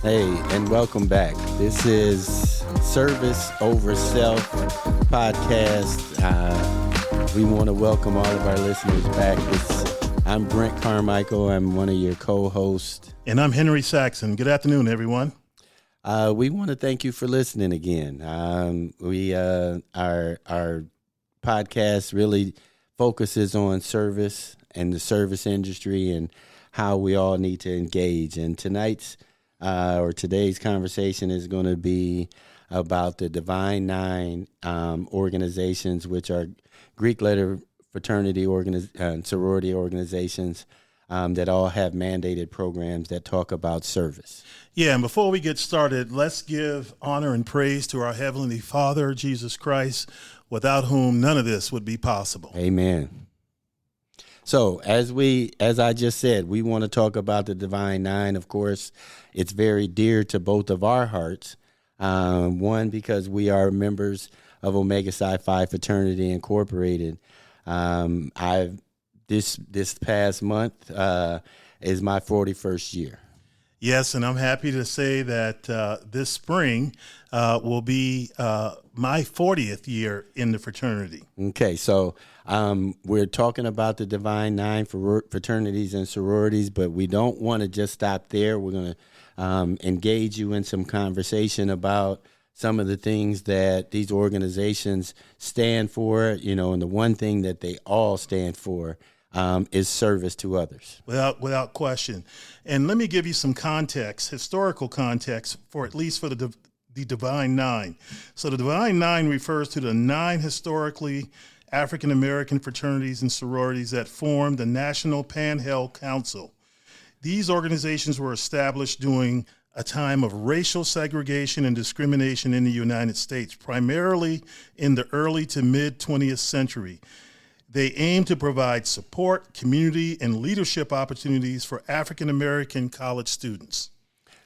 Hey, and welcome back. This is Service Over Self podcast. We want to welcome all of our listeners back. I'm Brent Carmichael. I'm one of your co-hosts. And I'm Henry Saxon. Good afternoon, everyone. We want to thank you for listening again. Our podcast really focuses on service and the service industry and how we all need to engage. And today's conversation is going to be about the Divine Nine organizations, which are Greek letter fraternity and sorority organizations that all have mandated programs that talk about service. Yeah, and before we get started, let's give honor and praise to our Heavenly Father, Jesus Christ, without whom none of this would be possible. Amen. So as I just said, we want to talk about the Divine Nine. Of course, it's very dear to both of our hearts. One, because we are members of Omega Psi Phi Fraternity Incorporated. This past month is my 41st year. Yes, and I'm happy to say that this spring will be my 40th year in the fraternity. Okay, so we're talking about the Divine Nine fraternities and sororities, but we don't want to just stop there. We're going to engage you in some conversation about some of the things that these organizations stand for, and the one thing that they all stand for is service to others. Without question. And let me give you some context, historical context, for the Divine Nine. So the Divine Nine refers to the 9 historically African-American fraternities and sororities that formed the National Panhandle Council. These organizations were established during a time of racial segregation and discrimination in the United States, primarily in the early to mid 20th century. They aim to provide support, community, and leadership opportunities for African-American college students.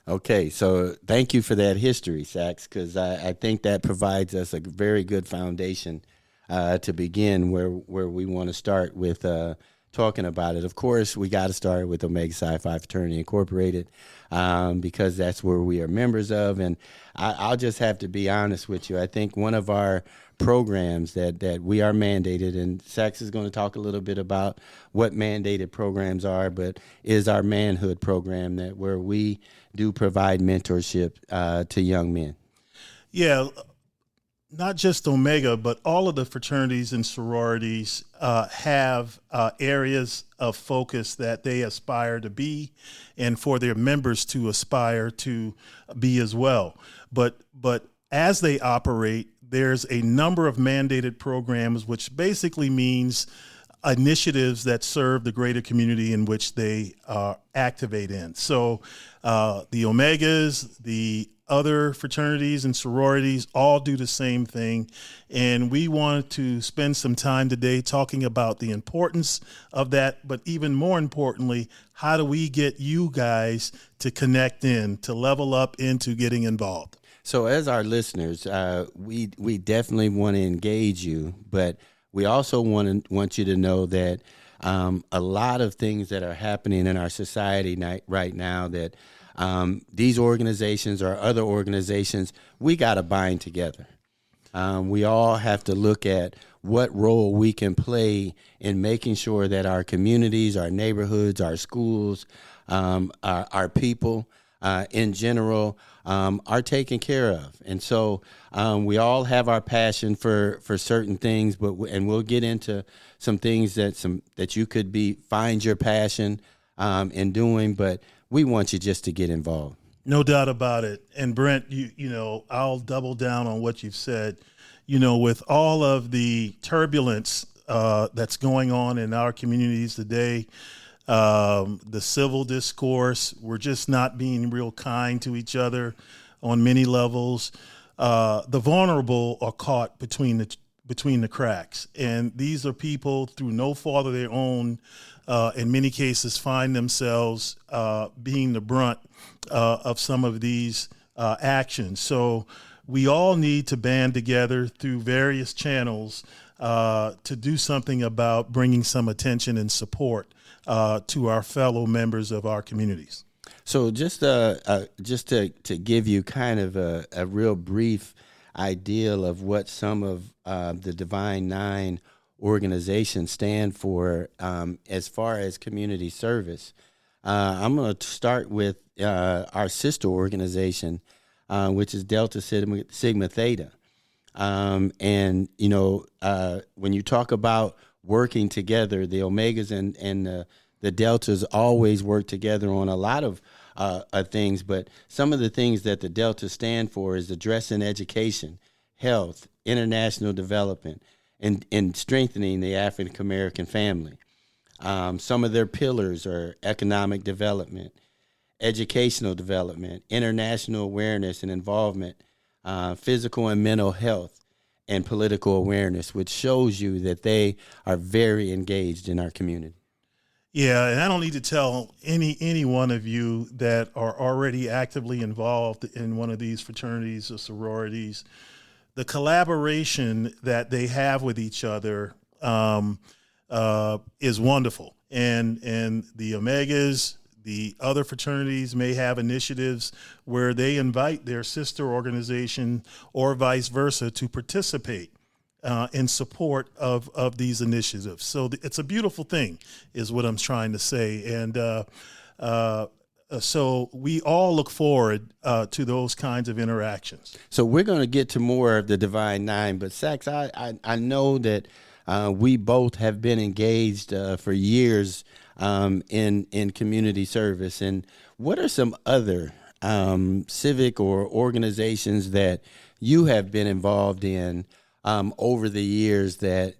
Okay, so thank you for that history, Sax, because I think that provides us a very good foundation to begin where we want to start with talking about it. Of course, we got to start with Omega Psi Phi Fraternity Incorporated because that's where we are members of. And I'll just have to be honest with you. I think one of our programs that we are mandated, and Sax is going to talk a little bit about what mandated programs are, but is our manhood program where we do provide mentorship to young men. Yeah, not just Omega, but all of the fraternities and sororities have areas of focus that they aspire to be and for their members to aspire to be as well. But as they operate, there's a number of mandated programs, which basically means initiatives that serve the greater community in which they activate in. So the Omegas, the other fraternities and sororities all do the same thing. And we wanted to spend some time today talking about the importance of that, but even more importantly, how do we get you guys to connect in, to level up into getting involved? So as our listeners, we definitely want to engage you, but we also want you to know that a lot of things that are happening in our society right now that these organizations or other organizations, we got to bind together. We all have to look at what role we can play in making sure that our communities, our neighborhoods, our schools, our people in general are taken care of. And so we all have our passion for certain things, and we'll get into some things that you could find your passion in doing, but we want you just to get involved. No doubt about it. And Brent, I'll double down on what you've said. With all of the turbulence that's going on in our communities today, the civil discourse, we're just not being real kind to each other on many levels. The vulnerable are caught between the cracks. And these are people through no fault of their own, in many cases find themselves being the brunt of some of these actions. So we all need to band together through various channels to do something about bringing some attention and support to our fellow members of our communities. So just to give you kind of a real brief idea of what some of the Divine Nine organizations stand for as far as community service. I'm going to start with our sister organization, which is Delta Sigma Theta. And, when you talk about working together, the Omegas and the Deltas always work together on a lot of things. But some of the things that the Deltas stand for is addressing education, health, international development, and strengthening the African American family. Some of their pillars are economic development, educational development, international awareness and involvement, physical and mental health, and political awareness, which shows you that they are very engaged in our community. Yeah, and I don't need to tell any one of you that are already actively involved in one of these fraternities or sororities, the collaboration that they have with each other is wonderful. And the Omegas, the other fraternities may have initiatives where they invite their sister organization or vice versa to participate in support of these initiatives. So it's a beautiful thing is what I'm trying to say. And so we all look forward to those kinds of interactions. So we're going to get to more of the Divine Nine, but Sax, I know that we both have been engaged for years in community service. And what are some other civic or organizations that you have been involved in over the years that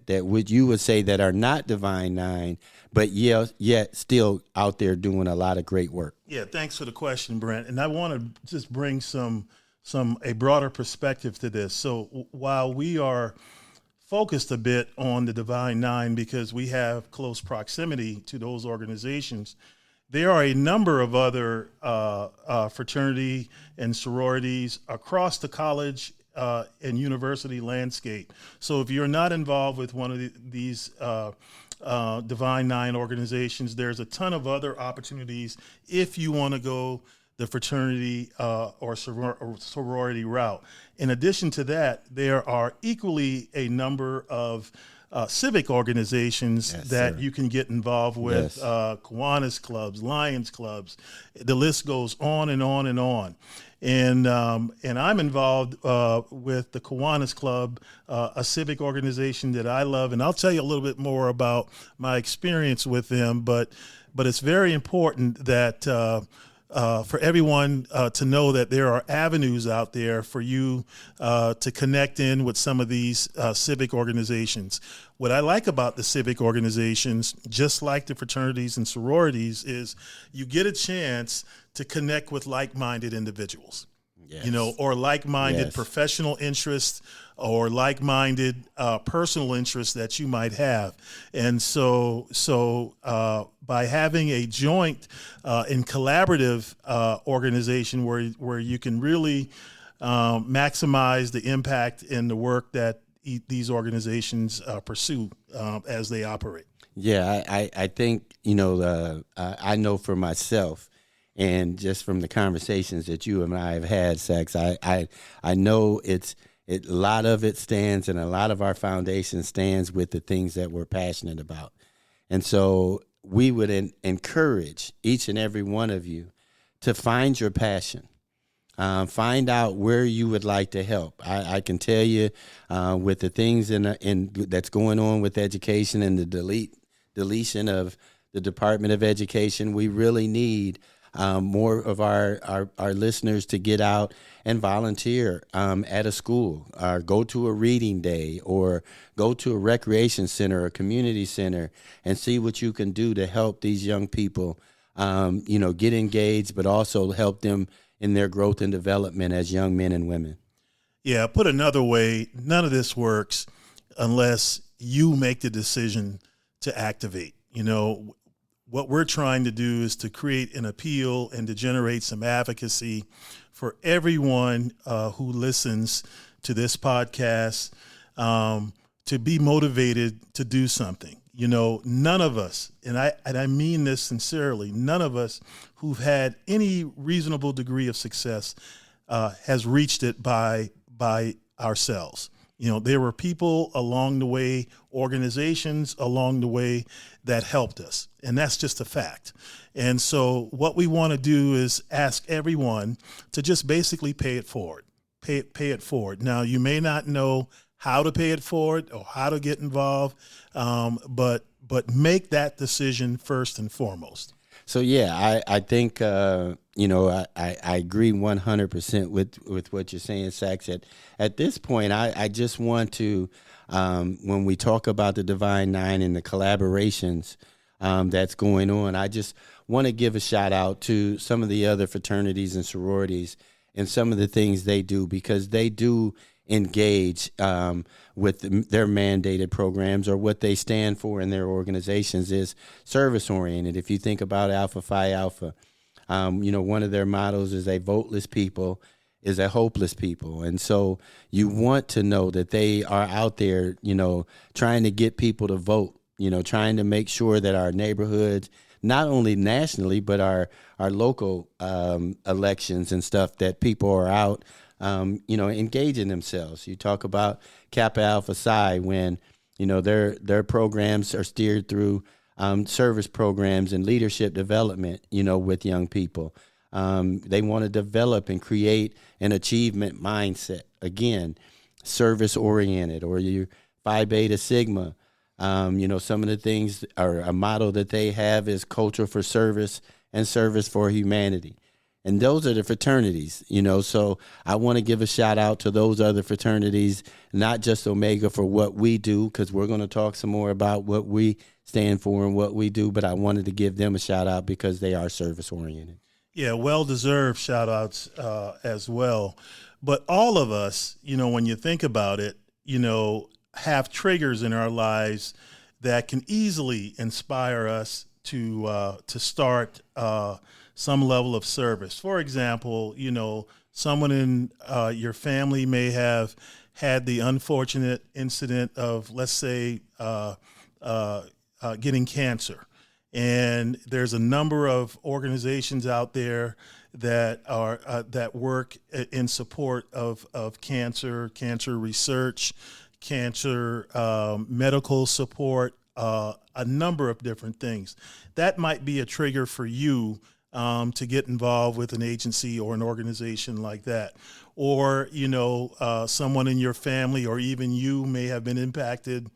you would say that are not Divine Nine, but yet still out there doing a lot of great work? Yeah, thanks for the question, Brent. And I want to just bring a broader perspective to this. So while we are focused a bit on the Divine Nine because we have close proximity to those organizations, there are a number of other fraternity and sororities across the college and university landscape. So if you're not involved with one of these Divine Nine organizations, there's a ton of other opportunities if you want to go the fraternity or sorority route. In addition to that, there are equally a number of civic organizations that you can get involved with, Kiwanis clubs, Lions clubs. The list goes on and on and on. And I'm involved with the Kiwanis Club, a civic organization that I love, and I'll tell you a little bit more about my experience with them. But it's very important that for everyone to know that there are avenues out there for you to connect in with some of these civic organizations. What I like about the civic organizations, just like the fraternities and sororities, is you get a chance to connect with like-minded individuals, or like-minded professional interests or like-minded personal interests that you might have. And so by having a joint and collaborative organization where you can really maximize the impact in the work that these organizations pursue as they operate. Yeah, I think, I know for myself, and just from the conversations that you and I have had, Sax, I know a lot of it stands, and a lot of our foundation stands with the things that we're passionate about. And so we would encourage each and every one of you to find your passion. Find out where you would like to help. I can tell you with the things that's going on with education and the deletion of the Department of Education, we really need more of our listeners to get out and volunteer at a school, or go to a reading day, or go to a recreation center or community center and see what you can do to help these young people, get engaged, but also help them in their growth and development as young men and women. Yeah, put another way, none of this works unless you make the decision to activate. What we're trying to do is to create an appeal and to generate some advocacy for everyone who listens to this podcast to be motivated to do something. none of us, and I mean this sincerely, none of us who've had any reasonable degree of success has reached it by ourselves. There were people along the way, organizations along the way that helped us, and that's just a fact. And so what we want to do is ask everyone to just basically pay it forward. Pay it forward. Now, you may not know how to pay it forward or how to get involved, but make that decision first and foremost. So yeah, I think I agree 100% with what you're saying, Sax. At this point, I just want to when we talk about the Divine Nine and the collaborations that's going on, I just want to give a shout out to some of the other fraternities and sororities and some of the things they do, because they do engage with their mandated programs, or what they stand for in their organizations is service oriented. If you think about Alpha Phi Alpha, one of their mottos is a voteless people is a hopeless people. And so you want to know that they are out there, trying to get people to vote, trying to make sure that our neighborhoods, not only nationally, but our local elections and stuff, that people are out, engaging themselves. You talk about Kappa Alpha Psi when, their programs are steered through service programs and leadership development, with young people. They want to develop and create an achievement mindset. Again, service oriented. Or your Phi Beta Sigma. Some of the things, or a motto that they have is culture for service and service for humanity. And those are the fraternities, so I want to give a shout out to those other fraternities, not just Omega for what we do, because we're going to talk some more about what we stand for and what we do, but I wanted to give them a shout out because they are service oriented. Yeah, well-deserved shout outs as well. But all of us, when you think about it, have triggers in our lives that can easily inspire us to start some level of service. For example, someone in your family may have had the unfortunate incident of, let's say, getting cancer. And there's a number of organizations out there that are that work in support of cancer research, cancer medical support, a number of different things. That might be a trigger for you to get involved with an agency or an organization like that. Or, someone in your family or even you may have been impacted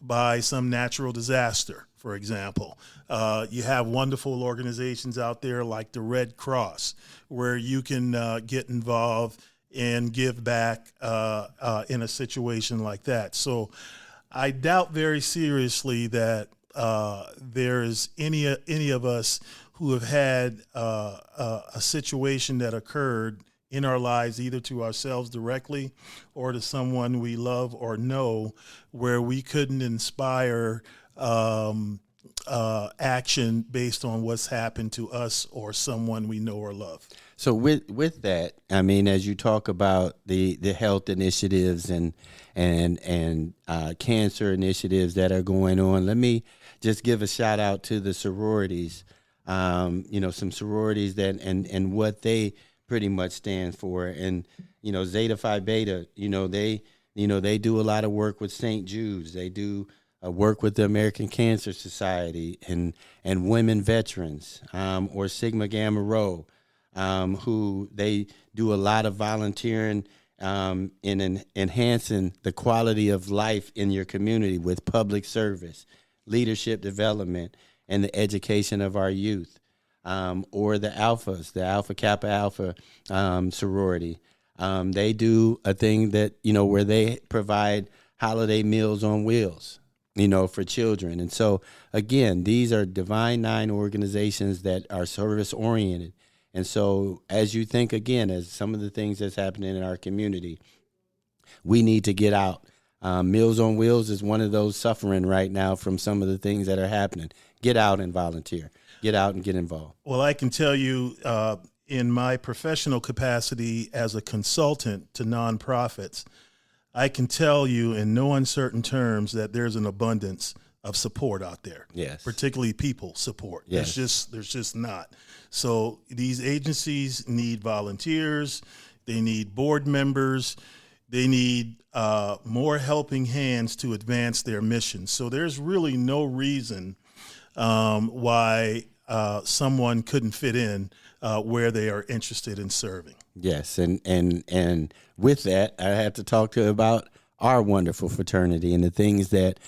by some natural disaster, for example. You have wonderful organizations out there like the Red Cross, where you can get involved and give back in a situation like that. So I doubt very seriously that there is any of us who have had a situation that occurred in our lives, either to ourselves directly or to someone we love or know, where we couldn't inspire action based on what's happened to us or someone we know or love. So with that, I mean, as you talk about the health initiatives and cancer initiatives that are going on, let me just give a shout out to the sororities. Some sororities that and what they pretty much stand for, and Zeta Phi Beta. They do a lot of work with St. Jude's. They do work with the American Cancer Society and women veterans, or Sigma Gamma Rho, who they do a lot of volunteering in enhancing the quality of life in your community with public service, leadership development, and the education of our youth. Or the Alphas, the Alpha Kappa Alpha sorority. They do a thing that, where they provide holiday meals on wheels, for children. And so, again, these are Divine Nine organizations that are service oriented. And so as you think, again, as some of the things that's happening in our community, we need to get out. Meals on Wheels is one of those suffering right now from some of the things that are happening. Get out and volunteer. Get out and get involved. Well, I can tell you in my professional capacity as a consultant to nonprofits, I can tell you in no uncertain terms that there's an abundance of support out there. Yes. Particularly people support. Yes. There's just not. So these agencies need volunteers. They need board members. They need more helping hands to advance their mission. So there's really no reason why someone couldn't fit in where they are interested in serving. Yes, and with that, I have to talk to about our wonderful fraternity and the things that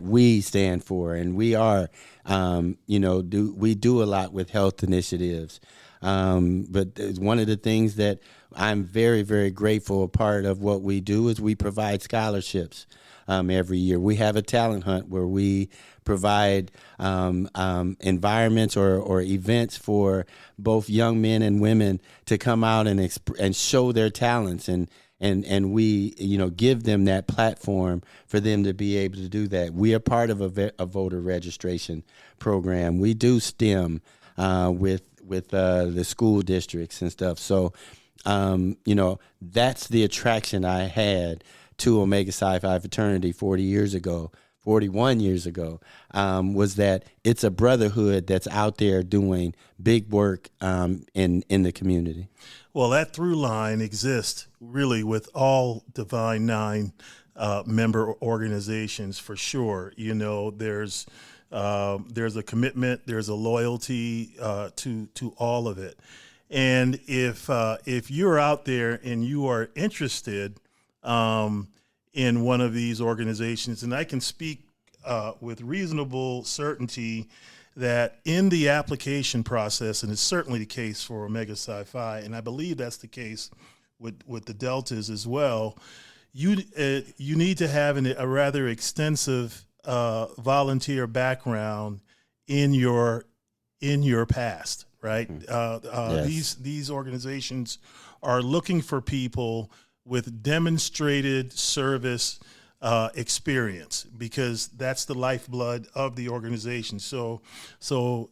we stand for, and we are, we do a lot with health initiatives. But one of the things that I'm very, very grateful a part of what we do is we provide scholarships every year. We have a talent hunt where we provide environments or events for both young men and women to come out and show their talents, and we give them that platform for them to be able to do that. We are part of a voter registration program. We do STEM with the school districts and stuff. So that's the attraction I had to Omega Psi Phi fraternity 41 years ago, was that it's a brotherhood that's out there doing big work in the community. Well, that through line exists really with all Divine Nine member organizations for sure. There's a commitment, there's a loyalty to all of it. And if you're out there and you are interested in one of these organizations, and I can speak with reasonable certainty that in the application process, and it's certainly the case for Omega Psi Phi, and I believe that's the case with the Deltas as well, you need to have a rather extensive volunteer background in your past, right? Yes. These organizations are looking for people with demonstrated service experience, because that's the lifeblood of the organization. So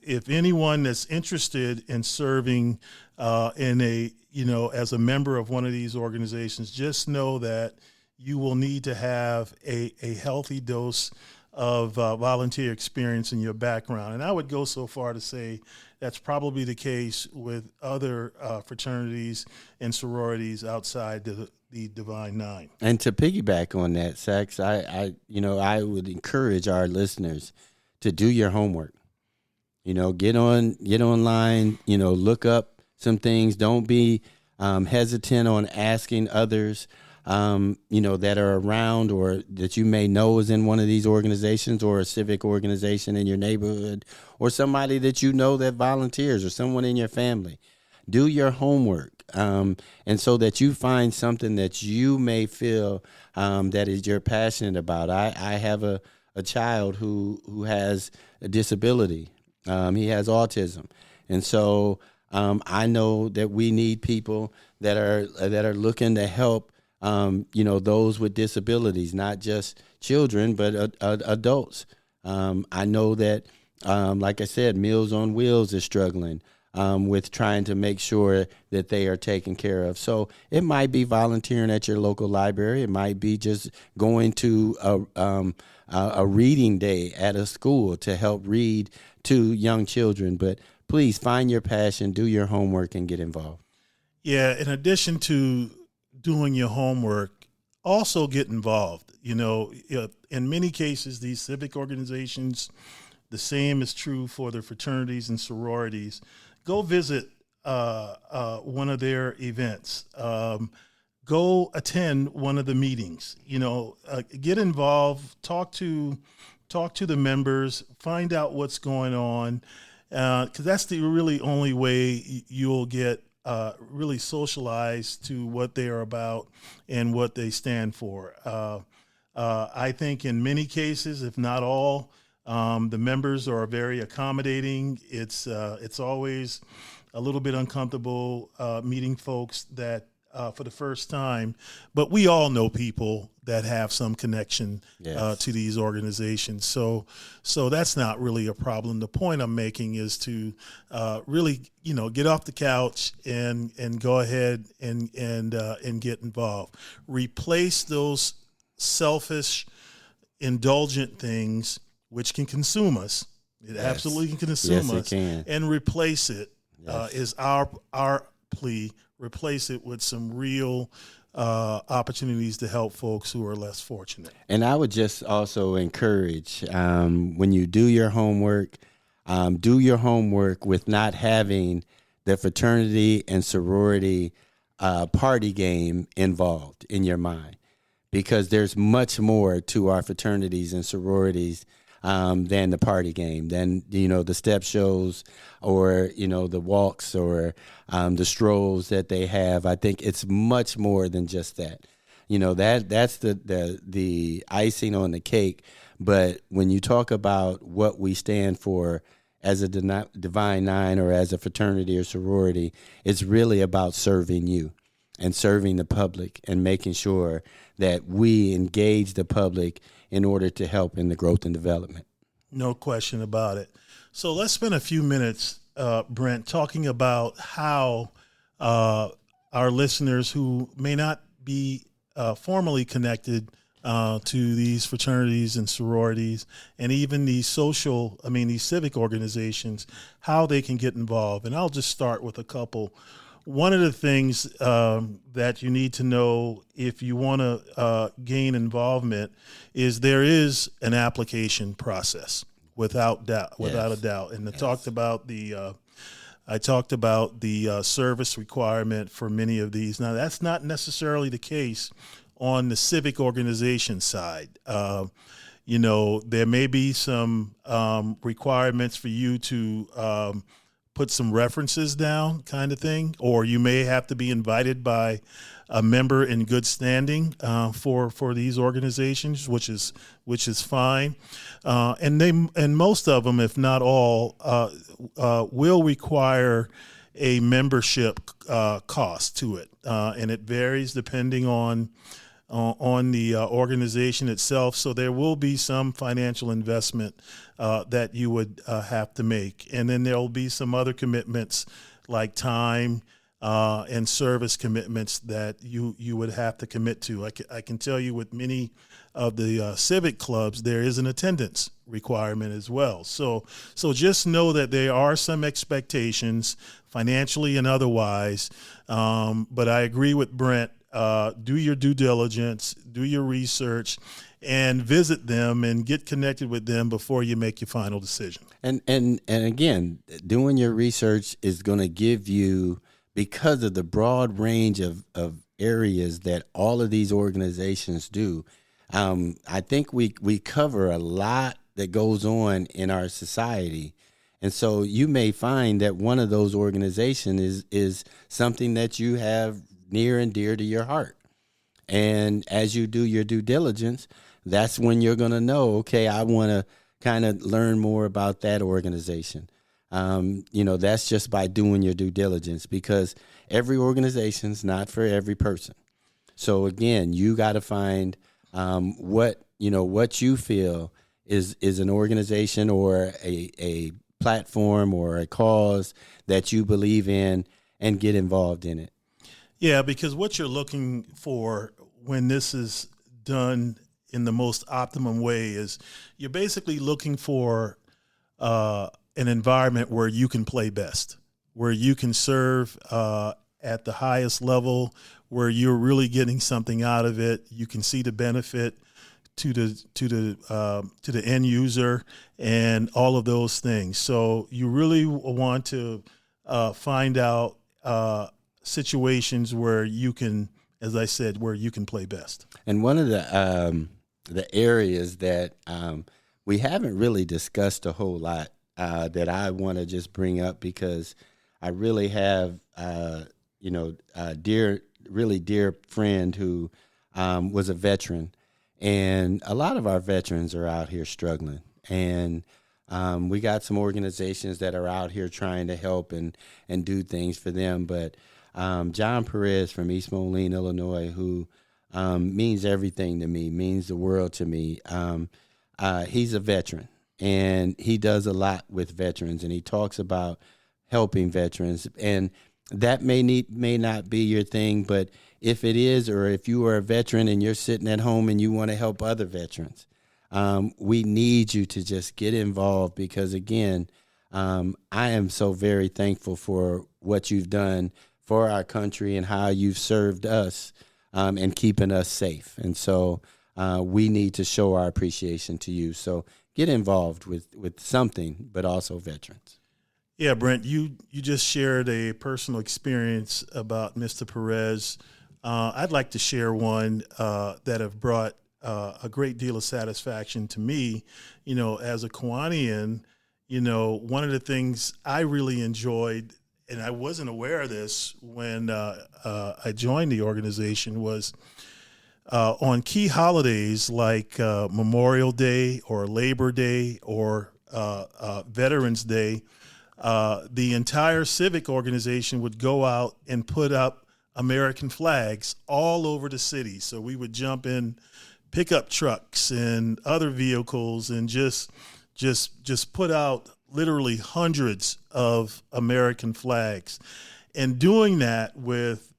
if anyone that's interested in serving as a member of one of these organizations, just know that you will need to have a healthy dose of volunteer experience in your background. And I would go so far to say that's probably the case with other fraternities and sororities outside the Divine Nine. And to piggyback on that, Sax, I would encourage our listeners to do your homework. Get online, look up some things. Don't be hesitant on asking others, that are around or that you may know is in one of these organizations, or a civic organization in your neighborhood, or somebody that you know that volunteers, or someone in your family. Do your homework, and so that you find something that you may feel that you're passionate about. I have a child who has a disability. He has autism, and so I know that we need people that are looking to help. Those with disabilities, not just children, but adults. I know that, like I said, Meals on Wheels is struggling with trying to make sure that they are taken care of. So it might be volunteering at your local library. It might be just going to a reading day at a school to help read to young children. But please find your passion, do your homework, and get involved. Yeah, in addition to doing your homework, also get involved. In many cases, these civic organizations, the same is true for the fraternities and sororities. Go visit one of their events. Go attend one of the meetings. Get involved. Talk to the members. Find out what's going on, because that's the really only way you'll get really socialized to what they are about and what they stand for. I think in many cases, if not all, the members are very accommodating. It's always a little bit uncomfortable meeting folks that for the first time, but we all know people that have some connection to these organizations. So that's not really a problem. The point I'm making is to really, get off the couch and go ahead and get involved. Replace those selfish, indulgent things which can consume us. It absolutely can consume us. It can. And replace it is our plea. Replace it with some real opportunities to help folks who are less fortunate. And I would just also encourage, when you do your homework with not having the fraternity and sorority party game involved in your mind, because there's much more to our fraternities and sororities than the party game, than, the step shows or, the walks or the strolls that they have. I think it's much more than just that. That's the icing on the cake. But when you talk about what we stand for as a Divine Nine or as a fraternity or sorority, it's really about serving you and serving the public and making sure that we engage the public in order to help in the growth and development. No question about it. So let's spend a few minutes, Brent, talking about how our listeners who may not be formally connected to these fraternities and sororities and even these civic organizations, how they can get involved. And I'll just start with a couple. One of the things that you need to know if you want to gain involvement is there is an application process, without doubt, without a doubt. And I talked about the service requirement for many of these. Now, that's not necessarily the case on the civic organization side. There may be some requirements for you to put some references down, kind of thing, or you may have to be invited by a member in good standing for these organizations, which is fine, and most of them, if not all, will require a membership cost to it, and it varies depending on the organization itself. So there will be some financial investment that you would have to make. And then there will be some other commitments like time and service commitments that you would have to commit to. I can tell you with many of the civic clubs, there is an attendance requirement as well. So just know that there are some expectations financially and otherwise. But I agree with Brent. Do your due diligence, do your research, and visit them and get connected with them before you make your final decision. And again, doing your research is going to give you, because of the broad range of areas that all of these organizations do, I think we cover a lot that goes on in our society. And so you may find that one of those organizations is something that you have near and dear to your heart. And as you do your due diligence, that's when you're going to know, okay, I want to kind of learn more about that organization. That's just by doing your due diligence, because every organization's not for every person. So again, you got to find what you feel is an organization or a platform or a cause that you believe in and get involved in it. Yeah, because what you're looking for when this is done in the most optimum way is you're basically looking for an environment where you can play best, where you can serve at the highest level, where you're really getting something out of it. You can see the benefit to the end user and all of those things. So you really want to find out situations where you can, as I said, where you can play best. And one of the areas that we haven't really discussed a whole lot that I want to just bring up, because I really have a really dear friend who was a veteran, and a lot of our veterans are out here struggling, and we got some organizations that are out here trying to help and do things for them, but John Perez from East Moline, Illinois, who means everything to me, means the world to me. He's a veteran, and he does a lot with veterans, and he talks about helping veterans. And that may not be your thing, but if it is, or if you are a veteran and you're sitting at home and you want to help other veterans, we need you to just get involved because, again, I am so very thankful for what you've done for our country and how you've served us and keeping us safe. And so we need to show our appreciation to you. So get involved with something, but also veterans. Yeah, Brent, you just shared a personal experience about Mr. Perez. I'd like to share one that have brought a great deal of satisfaction to me. As a Kiwanian, one of the things I really enjoyed, and I wasn't aware of this when I joined the organization, was on key holidays like Memorial Day or Labor Day or Veterans Day, the entire civic organization would go out and put up American flags all over the city. So we would jump in pickup trucks and other vehicles and just put out literally hundreds of American flags. And doing that with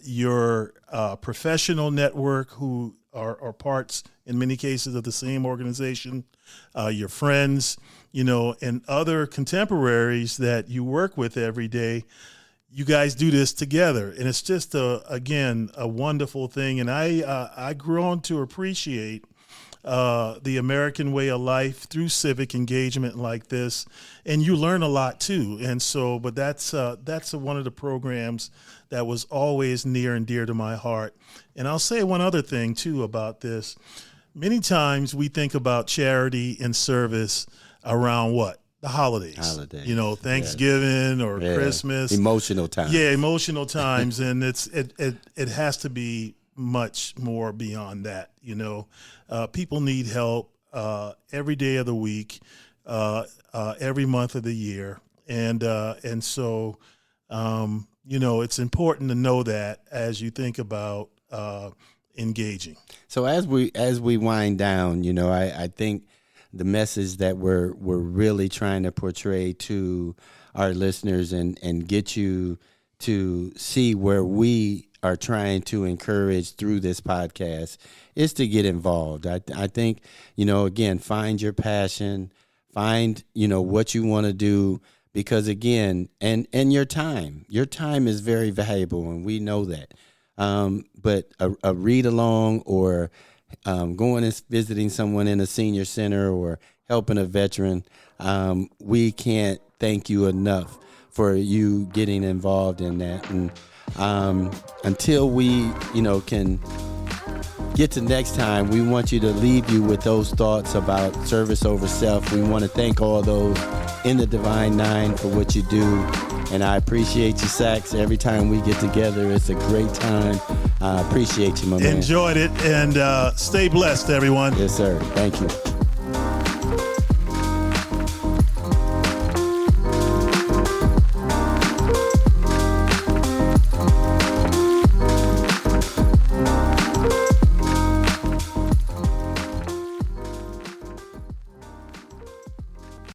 your professional network, who are parts in many cases of the same organization, your friends, and other contemporaries that you work with every day. You guys do this together, and it's just again a wonderful thing. And I grown to appreciate the American way of life through civic engagement like this, and you learn a lot too. And so, but that's one of the programs that was always near and dear to my heart. And I'll say one other thing too about this. Many times we think about charity and service around what? The holidays. Thanksgiving or Christmas. Emotional times. Yeah, emotional times. And it has to be much more beyond that. People need help every day of the week, every month of the year. And so it's important to know that as you think about engaging. So as we wind down, I think the message that we're really trying to portray to our listeners and get you to see where we are trying to encourage through this podcast is to get involved. I think, again, find your passion, find, what you want to do, because again, and your time is very valuable, and we know that. But a read along or going and visiting someone in a senior center or helping a veteran, we can't thank you enough for you getting involved in that. And until we, can get to next time, we want you to leave you with those thoughts about service over self. We want to thank all those in the Divine Nine for what you do. And I appreciate you, Sax. Every time we get together, it's a great time. I appreciate you, my man. Enjoyed it, and stay blessed, everyone. Yes, sir. Thank you.